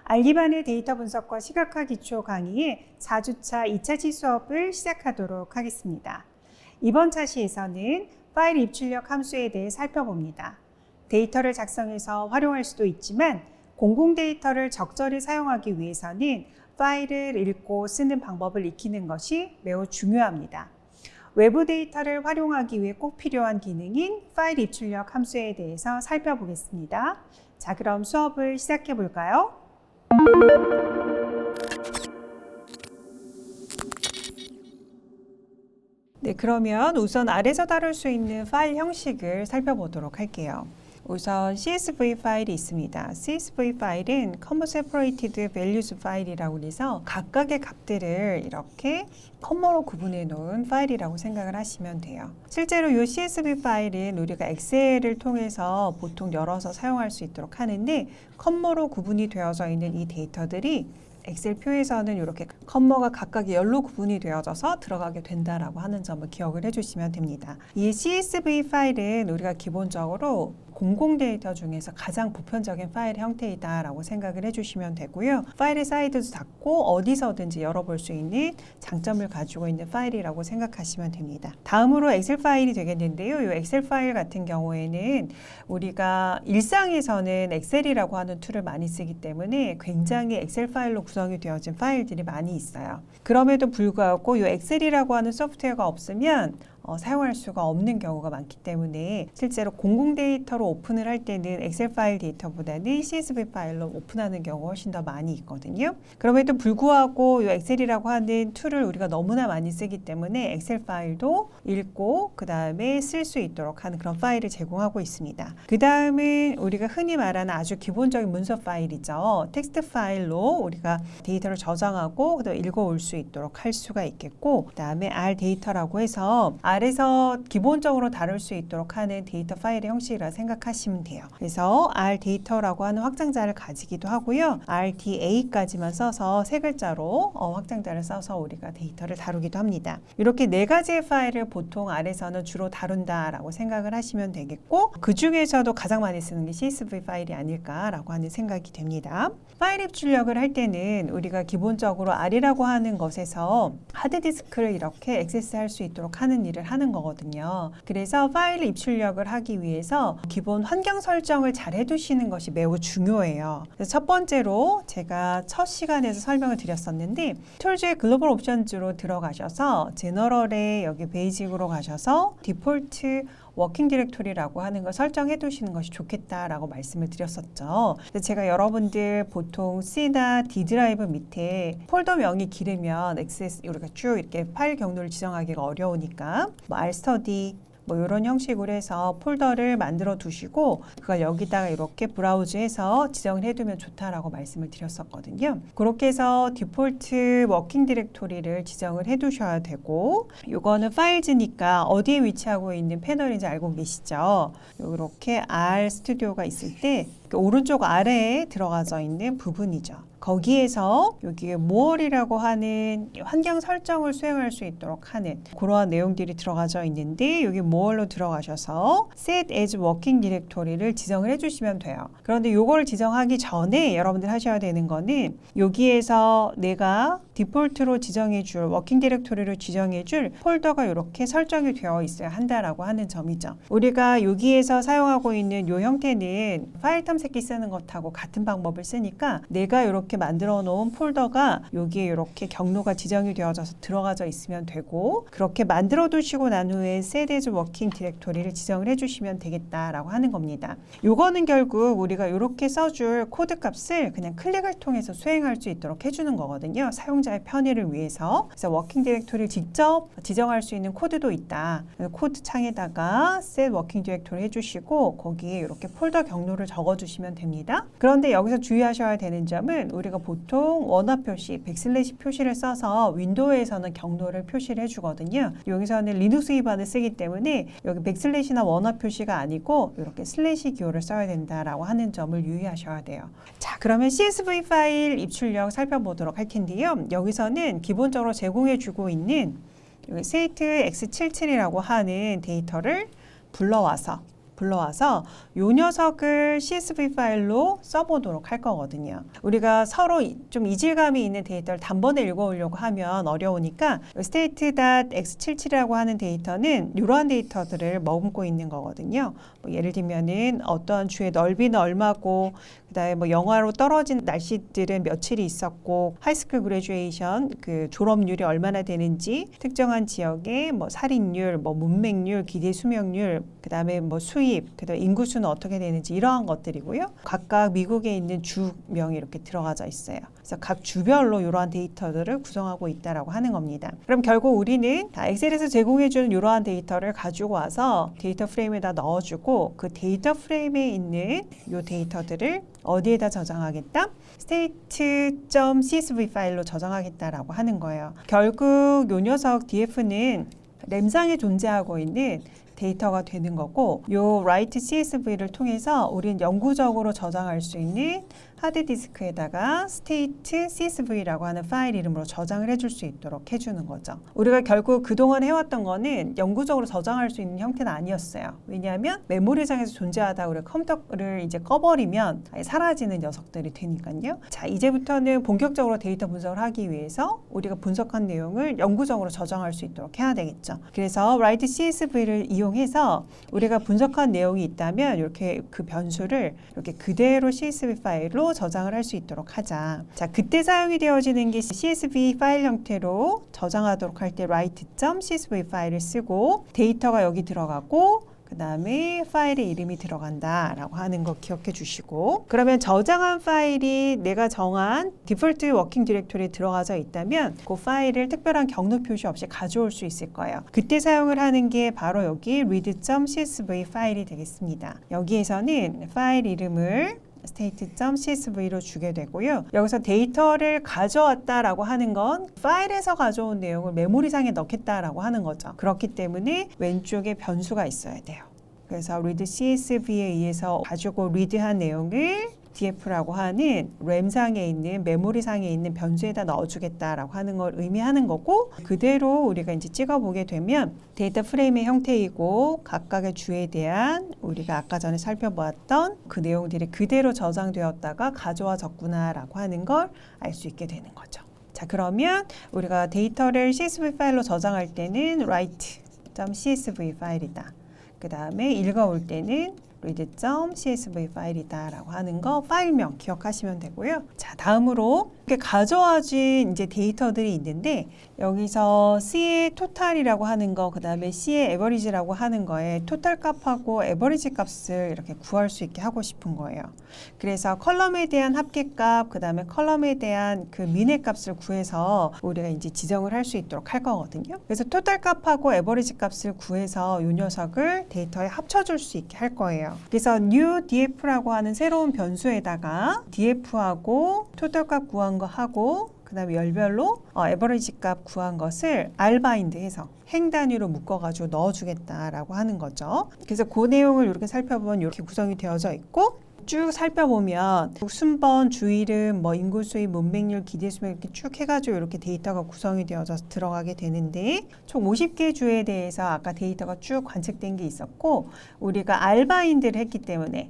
R 기반의 데이터 분석과 시각화 기초 강의의 4주차 2차시 수업을 시작하도록 하겠습니다. 이번 차시에서는 파일 입출력 함수에 대해 살펴봅니다. 데이터를 작성해서 활용할 수도 있지만 공공 데이터를 적절히 사용하기 위해서는 파일을 읽고 쓰는 방법을 익히는 것이 매우 중요합니다. 외부 데이터를 활용하기 위해 꼭 필요한 기능인 파일 입출력 함수에 대해서 살펴보겠습니다. 자, 그럼 수업을 시작해 볼까요? 네, 그러면 우선 아래서 다룰 수 있는 파일 형식을 살펴보도록 할게요. 우선 CSV 파일이 있습니다. CSV 파일은 Comma Separated Values 파일이라고 해서 각각의 값들을 이렇게 컴마로 구분해 놓은 파일이라고 생각을 하시면 돼요. 실제로 이 CSV 파일은 우리가 엑셀을 통해서 보통 열어서 사용할 수 있도록 하는데 컴마로 구분이 되어져 있는 이 데이터들이 엑셀 표에서는 이렇게 컴마가 각각 열로 구분이 되어져서 들어가게 된다라고 하는 점을 기억을 해주시면 됩니다. 이 CSV 파일은 우리가 기본적으로 공공 데이터 중에서 가장 보편적인 파일 형태이다라고 생각을 해주시면 되고요. 파일의 사이즈도 작고 어디서든지 열어볼 수 있는 장점을 가지고 있는 파일이라고 생각하시면 됩니다. 다음으로 엑셀 파일이 되겠는데요. 이 엑셀 파일 같은 경우에는 우리가 일상에서는 엑셀이라고 하는 툴을 많이 쓰기 때문에 굉장히 엑셀 파일로 구성이 되어진 파일들이 많이 있어요. 그럼에도 불구하고 이 엑셀이라고 하는 소프트웨어가 없으면 사용할 수가 없는 경우가 많기 때문에 실제로 공공 데이터로 오픈을 할 때는 엑셀 파일 데이터보다는 CSV 파일로 오픈하는 경우가 훨씬 더 많이 있거든요. 그럼에도 불구하고 이 엑셀이라고 하는 툴을 우리가 너무나 많이 쓰기 때문에 엑셀 파일도 읽고 그 다음에 쓸 수 있도록 하는 그런 파일을 제공하고 있습니다. 그 다음은 우리가 흔히 말하는 아주 기본적인 문서 파일이죠. 텍스트 파일로 우리가 데이터를 저장하고 그다음에 읽어올 수 있도록 할 수가 있겠고, 그 다음에 R 데이터라고 해서 R에서 기본적으로 다룰 수 있도록 하는 데이터 파일의 형식이라 생각하시면 돼요. 그래서 R 데이터라고 하는 확장자를 가지기도 하고요. RDA까지만 써서 세 글자로 확장자를 써서 우리가 데이터를 다루기도 합니다. 이렇게 네 가지의 파일을 보통 R에서는 주로 다룬다라고 생각을 하시면 되겠고, 그 중에서도 가장 많이 쓰는 게 CSV 파일이 아닐까라고 하는 생각이 됩니다. 파일 입출력을 할 때는 우리가 기본적으로 R이라고 하는 것에서 하드디스크를 이렇게 액세스할 수 있도록 하는 일을 하는 거거든요. 그래서 파일 입출력을 하기 위해서 기본 환경 설정을 잘 해두시는 것이 매우 중요해요. 그래서 첫 번째로 제가 첫 시간에서 설명을 드렸었는데, 툴즈의 글로벌 옵션즈로 들어가셔서 제너럴에 여기 베이직으로 가셔서 디폴트 워킹 디렉토리라고 하는 걸 설정해 두시는 것이 좋겠다라고 말씀을 드렸었죠. 제가 여러분들 보통 C나 D 드라이브 밑에 폴더명이 길으면 액세스 우리가 쭉 이렇게 파일 경로를 지정하기가 어려우니까 rstudy 이런 형식으로 해서 폴더를 만들어 두시고 그걸 여기다가 이렇게 브라우즈해서 지정을 해두면 좋다라고 말씀을 드렸었거든요. 그렇게 해서 디폴트 워킹 디렉토리를 지정을 해두셔야 되고, 이거는 파일즈니까 어디에 위치하고 있는 패널인지 알고 계시죠? 이렇게 R 스튜디오가 있을 때 오른쪽 아래에 들어가져 있는 부분이죠. 거기에서 여기에 more이라고 하는 환경 설정을 수행할 수 있도록 하는 그러한 내용들이 들어가져 있는데, 여기 more로 들어가셔서 set as working directory를 지정을 해주시면 돼요. 그런데 이걸 지정하기 전에 여러분들 하셔야 되는 거는 여기에서 내가 디폴트로 지정해줄 워킹 디렉토리를 지정해줄 폴더가 이렇게 설정이 되어 있어야 한다라고 하는 점이죠. 우리가 여기에서 사용하고 있는 이 형태는 파일 탐색기 쓰는 것하고 같은 방법을 쓰니까 내가 이렇게 만들어 놓은 폴더가 여기에 이렇게 경로가 지정이 되어져서 들어가져 있으면 되고, 그렇게 만들어 두시고 난 후에 set as working 디렉토리를 지정을 해주시면 되겠다라고 하는 겁니다. 요거는 결국 우리가 이렇게 써줄 코드 값을 그냥 클릭을 통해서 수행할 수 있도록 해주는 거거든요. 사용자 사용자의 편의를 위해서 그래서 워킹 디렉토리를 직접 지정할 수 있는 코드도 있다. 코드 창에다가 set 워킹 디렉토리 해주시고 거기에 이렇게 폴더 경로를 적어주시면 됩니다. 그런데 여기서 주의하셔야 되는 점은 우리가 보통 원화 표시, 백슬래시 표시를 써서 윈도우에서는 경로를 표시를 해주거든요. 여기서는 리눅스 기반을 쓰기 때문에 여기 백슬래시나 원화 표시가 아니고 이렇게 슬래시 기호를 써야 된다라고 하는 점을 유의하셔야 돼요. 자, 그러면 CSV 파일 입출력 살펴보도록 할 텐데요. 여기서는 기본적으로 제공해주고 있는 세이트 x77이라고 하는 데이터를 불러와서 이 녀석을 CSV 파일로 써보도록 할 거거든요. 우리가 서로 좀 이질감이 있는 데이터를 단번에 읽어오려고 하면 어려우니까 state.x77이라고 하는 데이터는 이러한 데이터들을 머금고 있는 거거든요. 뭐 예를 들면은 어떠한 주의 넓이는 얼마고 그다음에 뭐 영하로 떨어진 날씨들은 며칠이 있었고 하이스쿨 그래주에이션 그 졸업률이 얼마나 되는지 특정한 지역의 뭐 살인율, 뭐 문맹률, 기대 수명률, 그다음에 뭐 수입, 그다음에 인구수는 어떻게 되는지 이러한 것들이고요. 각각 미국에 있는 주명이 이렇게 들어가져 있어요. 그래서 각 주별로 이러한 데이터들을 구성하고 있다라고 하는 겁니다. 그럼 결국 우리는 엑셀에서 제공해주는 이러한 데이터를 가지고 와서 데이터 프레임에다 넣어주고 그 데이터 프레임에 있는 이 데이터들을 어디에다 저장하겠다? state.csv 파일로 저장하겠다라고 하는 거예요. 결국 이 녀석 df는 램상에 존재하고 있는 데이터가 되는 거고 요 write CSV를 통해서 우리는 영구적으로 저장할 수 있는 하드디스크에다가 state CSV라고 하는 파일 이름으로 저장을 해줄 수 있도록 해주는 거죠. 우리가 결국 그동안 해왔던 거는 영구적으로 저장할 수 있는 형태는 아니었어요. 왜냐하면 메모리상에서 존재하다 우리가 컴퓨터를 이제 꺼버리면 아예 사라지는 녀석들이 되니까요. 자, 이제부터는 본격적으로 데이터 분석을 하기 위해서 우리가 분석한 내용을 영구적으로 저장할 수 있도록 해야 되겠죠. 그래서 write CSV를 이용해서 우리가 분석한 내용이 있다면 이렇게 그 변수를 이렇게 그대로 CSV 파일로 저장을 할 수 있도록 하자. 자, 그때 사용이 되어지는 게 CSV 파일 형태로 저장하도록 할 때 write.csv 파일을 쓰고 데이터가 여기 들어가고 그 다음에 파일의 이름이 들어간다라고 하는 거 기억해 주시고 그러면 저장한 파일이 내가 정한 디폴트 워킹 디렉토리에 들어가져 있다면 그 파일을 특별한 경로 표시 없이 가져올 수 있을 거예요. 그때 사용을 하는 게 바로 여기 read.csv 파일이 되겠습니다. 여기에서는 파일 이름을 state.csv로 주게 되고요. 여기서 데이터를 가져왔다라고 하는 건 파일에서 가져온 내용을 메모리상에 넣겠다라고 하는 거죠. 그렇기 때문에 왼쪽에 변수가 있어야 돼요. 그래서 read CSV에 의해서 가지고 read한 내용을 df라고 하는 램상에 있는 메모리상에 있는 변수에다 넣어주겠다라고 하는 걸 의미하는 거고 그대로 우리가 이제 찍어보게 되면 데이터 프레임의 형태이고 각각의 주에 대한 우리가 아까 전에 살펴보았던 그 내용들이 그대로 저장되었다가 가져와졌구나라고 하는 걸 알 수 있게 되는 거죠. 자, 그러면 우리가 데이터를 CSV 파일로 저장할 때는 write.csv 파일이다. 그 다음에 읽어올 때는 read.csv 파일이다라고 하는 거 파일명 기억하시면 되고요. 자, 다음으로 이렇게 가져와진 이제 데이터들이 있는데 여기서 C의 토탈이라고 하는 거, 그 다음에 C의 에버리지라고 하는 거에 토탈 값하고 에버리지 값을 이렇게 구할 수 있게 하고 싶은 거예요. 그래서 컬럼에 대한 합계값, 그 다음에 컬럼에 대한 그 미네 값을 구해서 우리가 이제 지정을 할 수 있도록 할 거거든요. 그래서 토탈 값하고 에버리지 값을 구해서 이 녀석을 데이터에 합쳐줄 수 있게 할 거예요. 그래서 new df라고 하는 새로운 변수에다가 df하고 토탈 값 구한 거 하고 그 다음에 열별로 에버리지 값 구한 것을 rbind 해서 행 단위로 묶어가지고 넣어주겠다라고 하는 거죠. 그래서 그 내용을 이렇게 살펴보면 이렇게 구성이 되어져 있고 쭉 살펴보면 순번, 주이름, 뭐 인구 수입, 문맹률, 기대 수명 이렇게 쭉 해가지고 이렇게 데이터가 구성이 되어서 들어가게 되는데 총 50개 주에 대해서 아까 데이터가 쭉 관측된 게 있었고 우리가 rbind를 했기 때문에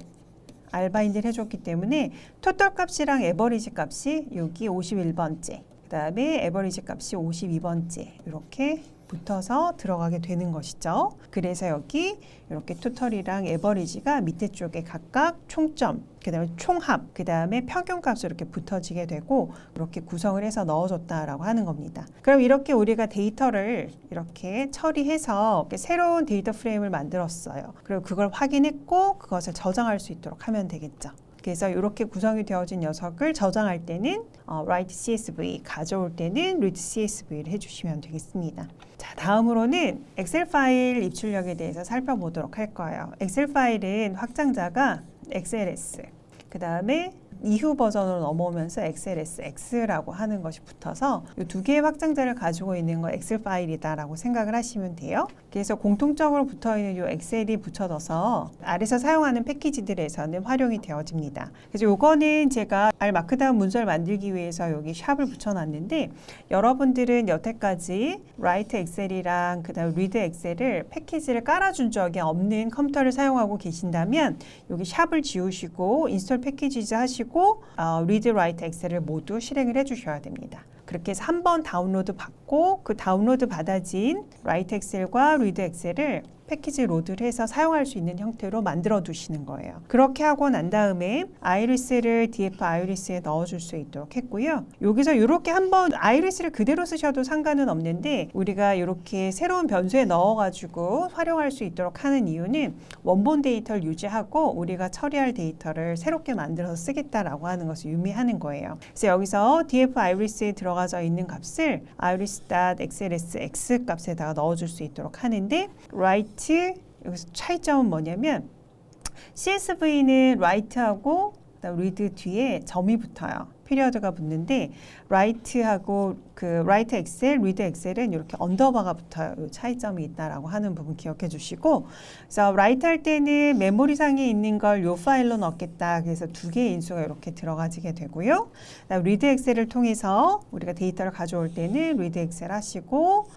rbind를 해줬기 때문에 토탈 값이랑 에버리지 값이 여기 51번째 그 다음에 에버리지 값이 52번째 이렇게 붙어서 들어가게 되는 것이죠. 그래서 여기 이렇게 토탈이랑 에버리지가 밑에 쪽에 각각 총점, 그 다음에 총합, 그 다음에 평균값으로 이렇게 붙어지게 되고 이렇게 구성을 해서 넣어줬다라고 하는 겁니다. 그럼 이렇게 우리가 데이터를 이렇게 처리해서 이렇게 새로운 데이터 프레임을 만들었어요. 그리고 그걸 확인했고 그것을 저장할 수 있도록 하면 되겠죠. 그래서 이렇게 구성이 되어진 녀석을 저장할 때는 write CSV, 가져올 때는 read CSV를 해주시면 되겠습니다. 자, 다음으로는 엑셀 파일 입출력에 대해서 살펴보도록 할 거예요. 엑셀 파일은 확장자가 XLS, 그 다음에 이후 버전으로 넘어오면서 XLSX라고 하는 것이 붙어서 이 두 개의 확장자를 가지고 있는 건 엑셀 파일이다라고 생각을 하시면 돼요. 그래서 공통적으로 붙어있는 이 엑셀이 붙여져서 아래서 사용하는 패키지들에서는 활용이 되어집니다. 그래서 이거는 제가 R 마크다운 문서를 만들기 위해서 여기 샵을 붙여놨는데 여러분들은 여태까지 Write 엑셀이랑 그 다음 Read 엑셀을 패키지를 깔아준 적이 없는 컴퓨터를 사용하고 계신다면 여기 샵을 지우시고 인스톨 패키지즈 하시고 Read, Write 엑셀을 모두 실행을 해주셔야 됩니다. 그렇게 해서 한번 다운로드 받고 그 다운로드 받아진 Write 엑셀과 Read 엑셀을 패키지 로드를 해서 사용할 수 있는 형태로 만들어 두시는 거예요. 그렇게 하고 난 다음에 아이리스를 DF 아이리스에 넣어줄 수 있도록 했고요. 여기서 이렇게 한번 아이리스를 그대로 쓰셔도 상관은 없는데 우리가 이렇게 새로운 변수에 넣어가지고 활용할 수 있도록 하는 이유는 원본 데이터를 유지하고 우리가 처리할 데이터를 새롭게 만들어서 쓰겠다라고 하는 것을 의미하는 거예요. 그래서 여기서 DF 아이리스에 들어가져 있는 값을 iris.xlsx 값에다가 넣어줄 수 있도록 하는데 write 여기서 차이점은 뭐냐면 CSV는 write하고 read 뒤에 점이 붙어요. 피리어드가 붙는데 write하고 그 write 엑셀, read 엑셀은 이렇게 언더바가 붙어요. 이 차이점이 있다라고 하는 부분 기억해 주시고, 그래서 write 할 때는 메모리상에 있는 걸 이 파일로 넣겠다. 그래서 두 개의 인수가 이렇게 들어가지게 되고요. read 엑셀을 통해서 우리가 데이터를 가져올 때는 read 엑셀 하시고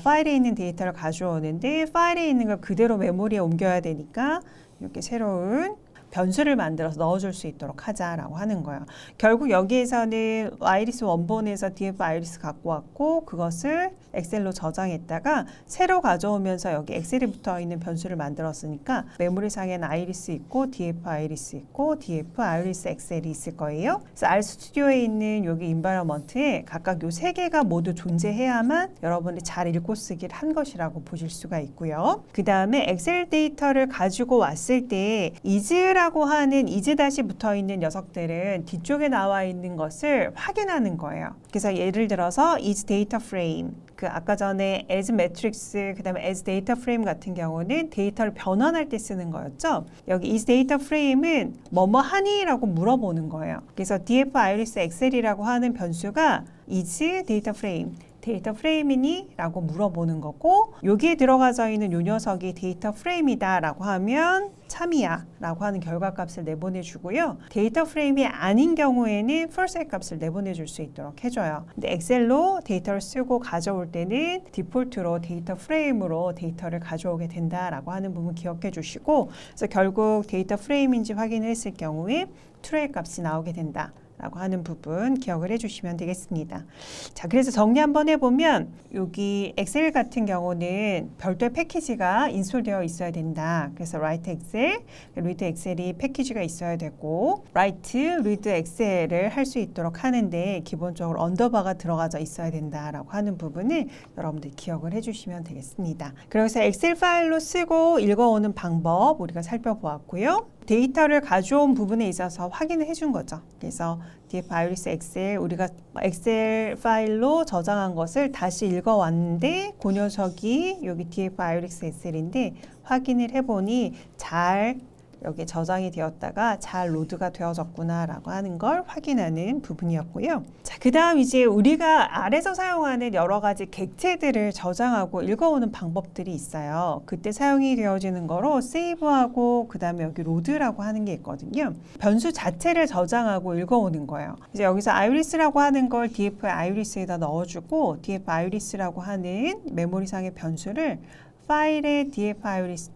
파일에 있는 데이터를 가져오는데 파일에 있는 걸 그대로 메모리에 옮겨야 되니까 이렇게 새로운 변수를 만들어서 넣어줄 수 있도록 하자라고 하는 거예요. 결국 여기에서는 아이리스 원본에서 DF 아이리스 갖고 왔고 그것을 엑셀로 저장했다가 새로 가져오면서 여기 엑셀에 붙어 있는 변수를 만들었으니까 메모리상에는 아이리스 있고 DF 아이리스 있고 DF 아이리스 엑셀이 있을 거예요. 그래서 R 스튜디오에 있는 여기 인바이러먼트에 각각 요 세 개가 모두 존재해야만 여러분이 잘 읽고 쓰기를 한 것이라고 보실 수가 있고요. 그 다음에 엑셀 데이터를 가지고 왔을 때 is라고 하는 is 다시 붙어 있는 녀석들은 뒤쪽에 나와 있는 것을 확인하는 거예요. 그래서 예를 들어서 is data frame, 그 아까 전에 as matrix, 그 다음에 as data frame 같은 경우는 데이터를 변환할 때 쓰는 거였죠. 여기 is data frame은 뭐뭐 하니? 라고 물어보는 거예요. 그래서 df iris excel이라고 하는 변수가 is data frame, 데이터 프레임이니? 라고 물어보는 거고 여기에 들어가져 있는 요 녀석이 데이터 프레임이다 라고 하면 참이야 라고 하는 결과값을 내보내주고요. 데이터 프레임이 아닌 경우에는 false 값을 내보내줄 수 있도록 해줘요. 근데 엑셀로 데이터를 쓰고 가져올 때는 디폴트로 데이터 프레임으로 데이터를 가져오게 된다라고 하는 부분 기억해 주시고 그래서 결국 데이터 프레임인지 확인을 했을 경우에 true의 값이 나오게 된다 라고 하는 부분 기억을 해주시면 되겠습니다. 자, 그래서 정리 한번 해보면 여기 엑셀 같은 경우는 별도의 패키지가 인스톨되어 있어야 된다. 그래서 write 엑셀, read 엑셀이 패키지가 있어야 되고 write, read 엑셀을 할 수 있도록 하는데 기본적으로 언더바가 들어가져 있어야 된다라고 하는 부분을 여러분들 기억을 해주시면 되겠습니다. 그래서 엑셀 파일로 쓰고 읽어오는 방법 우리가 살펴보았고요. 데이터를 가져온 부분에 있어서 확인을 해준 거죠. 그래서 DF 아이리스 엑셀 우리가 엑셀 파일로 저장한 것을 다시 읽어왔는데 그 녀석이 여기 DF 아이리스 엑셀인데 확인을 해보니 잘 여기 저장이 되었다가 잘 로드가 되어졌구나 라고 하는 걸 확인하는 부분이었고요. 자, 그 다음 이제 우리가 R에서 사용하는 여러 가지 객체들을 저장하고 읽어오는 방법들이 있어요. 그때 사용이 되어지는 거로 세이브하고 그 다음에 여기 로드라고 하는 게 있거든요. 변수 자체를 저장하고 읽어오는 거예요. 이제 여기서 아이리스라고 하는 걸 DF 아이리스에다 넣어주고 DF 아이리스라고 하는 메모리상의 변수를 파일의 DF 아이리스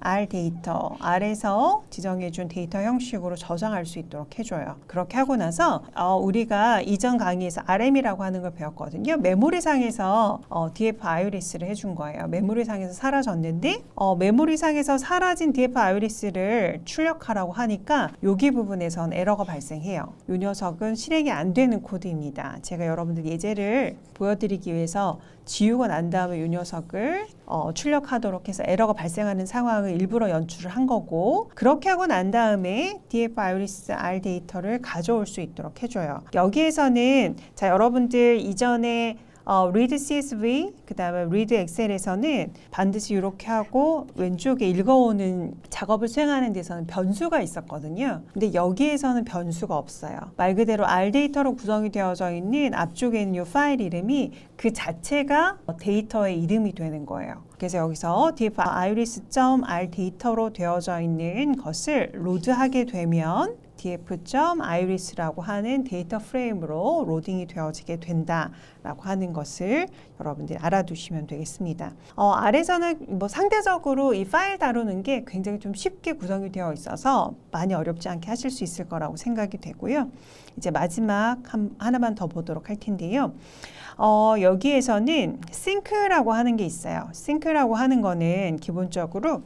R 데이터, R에서 지정해준 데이터 형식으로 저장할 수 있도록 해줘요. 그렇게 하고 나서 우리가 이전 강의에서 RM이라고 하는 걸 배웠거든요. 메모리상에서 DF 아이리스를 해준 거예요. 메모리상에서 사라졌는데 메모리상에서 사라진 DF 아이리스를 출력하라고 하니까 여기 부분에선 에러가 발생해요. 이 녀석은 실행이 안 되는 코드입니다. 제가 여러분들 예제를 보여드리기 위해서 지우고 난 다음에 이 녀석을 출력하도록 해서 에러가 발생하는 상황을 일부러 연출을 한 거고, 그렇게 하고 난 다음에 df iris r 데이터를 가져올 수 있도록 해줘요. 여기에서는 자, 여러분들 이전에 read CSV, 그 다음에 read 엑셀에서는 반드시 이렇게 하고 왼쪽에 읽어오는 작업을 수행하는 데서는 변수가 있었거든요. 근데 여기에서는 변수가 없어요. 말 그대로 R 데이터로 구성이 되어져 있는 앞쪽에 있는 이 파일 이름이 그 자체가 데이터의 이름이 되는 거예요. 그래서 여기서 df iris.r 데이터로 되어져 있는 것을 로드하게 되면 df.iris라고 하는 데이터 프레임으로 로딩이 되어지게 된다라고 하는 것을 여러분들이 알아두시면 되겠습니다. 아래서는 상대적으로 이 파일 다루는 게 굉장히 좀 쉽게 구성이 되어 있어서 많이 어렵지 않게 하실 수 있을 거라고 생각이 되고요. 이제 마지막 하나만 더 보도록 할 텐데요. 여기에서는 싱크라고 하는 게 있어요. 싱크라고 하는 거는 기본적으로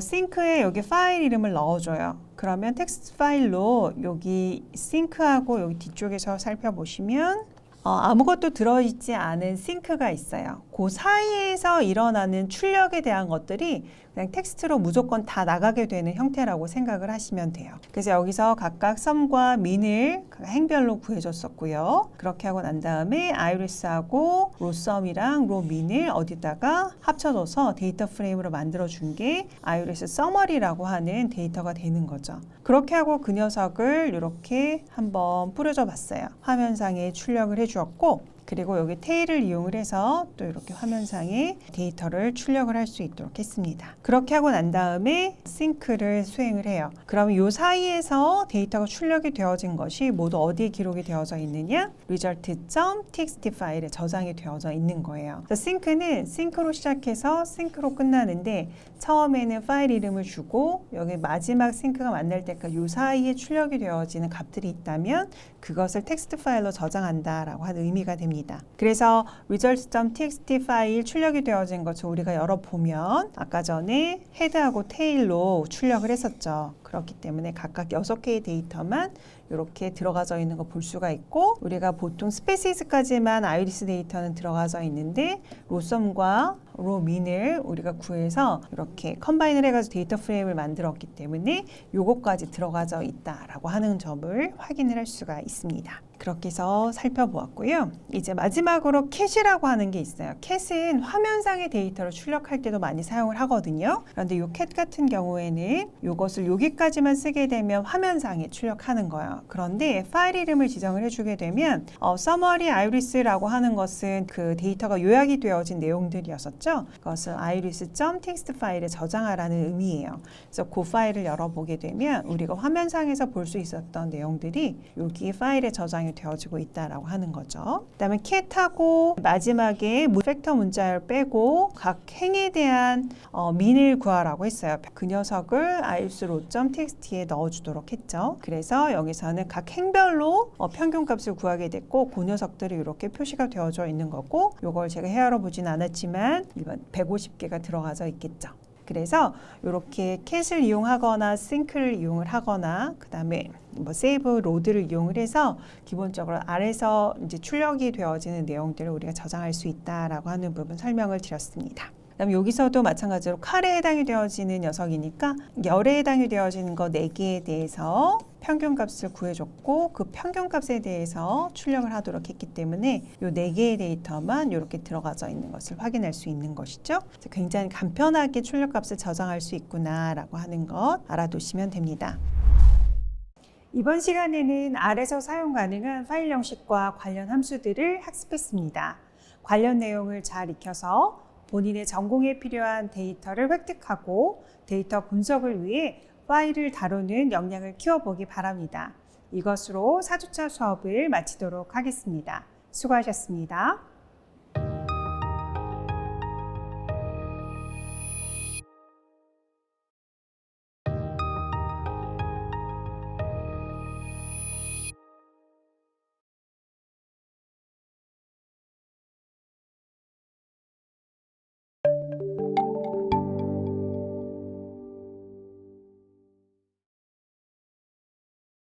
싱크에 여기 파일 이름을 넣어줘요. 그러면 텍스트 파일로 여기 싱크하고 여기 뒤쪽에서 살펴보시면 아무것도 들어있지 않은 싱크가 있어요. 그 사이에서 일어나는 출력에 대한 것들이 그냥 텍스트로 무조건 다 나가게 되는 형태라고 생각을 하시면 돼요. 그래서 여기서 각각 썸과 민을 행별로 구해줬었고요. 그렇게 하고 난 다음에 아이리스하고 로썸이랑 로민을 어디다가 합쳐줘서 데이터 프레임으로 만들어준 게 아이리스 서머리라고 하는 데이터가 되는 거죠. 그렇게 하고 그 녀석을 이렇게 한번 뿌려줘 봤어요. 화면상에 출력을 해주었고, 그리고 여기 테일을 이용을 해서 또 이렇게 화면상에 데이터를 출력을 할 수 있도록 했습니다. 그렇게 하고 난 다음에 싱크를 수행을 해요. 그러면 이 사이에서 데이터가 출력이 되어진 것이 모두 어디에 기록이 되어져 있느냐? result.txt 파일에 저장이 되어져 있는 거예요. 그래서 싱크는 싱크로 시작해서 싱크로 끝나는데 처음에는 파일 이름을 주고 여기 마지막 싱크가 만날 때까지 이 사이에 출력이 되어지는 값들이 있다면 그것을 텍스트 파일로 저장한다라고 하는 의미가 됩니다. 그래서 results.txt 파일 출력이 되어진 것을 우리가 열어보면 아까 전에 헤드하고 테일로 출력을 했었죠. 그렇기 때문에 각각 6개의 데이터만 이렇게 들어가져 있는 거 볼 수가 있고, 우리가 보통 스페시스까지만 아이리스 데이터는 들어가져 있는데 로썸과 로민을 우리가 구해서 이렇게 컴바인을 해가지고 데이터 프레임을 만들었기 때문에 요거까지 들어가져 있다라고 하는 점을 확인을 할 수가 있습니다. 그렇게 해서 살펴보았고요. 이제 마지막으로 캣이라고 하는 게 있어요. 캣은 화면상의 데이터를 출력할 때도 많이 사용을 하거든요. 그런데 이 캣 같은 경우에는 이것을 여기까지만 쓰게 되면 화면상에 출력하는 거예요. 그런데 파일 이름을 지정을 해주게 되면 summary iris라고 하는 것은 그 데이터가 요약이 되어진 내용들이었었죠. 그것을 iris.txt 파일에 저장하라는 의미예요. 그래서 그 파일을 열어보게 되면 우리가 화면상에서 볼 수 있었던 내용들이 여기 파일에 저장이 되어지고 있다라고 하는 거죠. 그다음에 캣하고 마지막에 팩터 문자열 빼고 각 행에 대한 민을 구하라고 했어요. 그 녀석을 iris.txt에 넣어주도록 했죠. 그래서 여기서는 각 행별로 평균값을 구하게 됐고 그 녀석들이 이렇게 표시가 되어져 있는 거고, 이걸 제가 헤아려 보진 않았지만 이번 150개가 들어가져 있겠죠. 그래서 이렇게 캣을 이용하거나 싱크를 이용을 하거나 그 다음에 세이브 로드를 이용을 해서 기본적으로 아래서 이제 출력이 되어지는 내용들을 우리가 저장할 수 있다라고 하는 부분 설명을 드렸습니다. 그다음 여기서도 마찬가지로 칼에 해당이 되어지는 녀석이니까 열에 해당이 되어지는 거 4개에 대해서 평균값을 구해줬고 그 평균값에 대해서 출력을 하도록 했기 때문에 이 4개의 데이터만 이렇게 들어가져 있는 것을 확인할 수 있는 것이죠. 굉장히 간편하게 출력값을 저장할 수 있구나라고 하는 것 알아두시면 됩니다. 이번 시간에는 R에서 사용 가능한 파일 형식과 관련 함수들을 학습했습니다. 관련 내용을 잘 익혀서 본인의 전공에 필요한 데이터를 획득하고 데이터 분석을 위해 파일을 다루는 역량을 키워보기 바랍니다. 이것으로 4주차 수업을 마치도록 하겠습니다. 수고하셨습니다.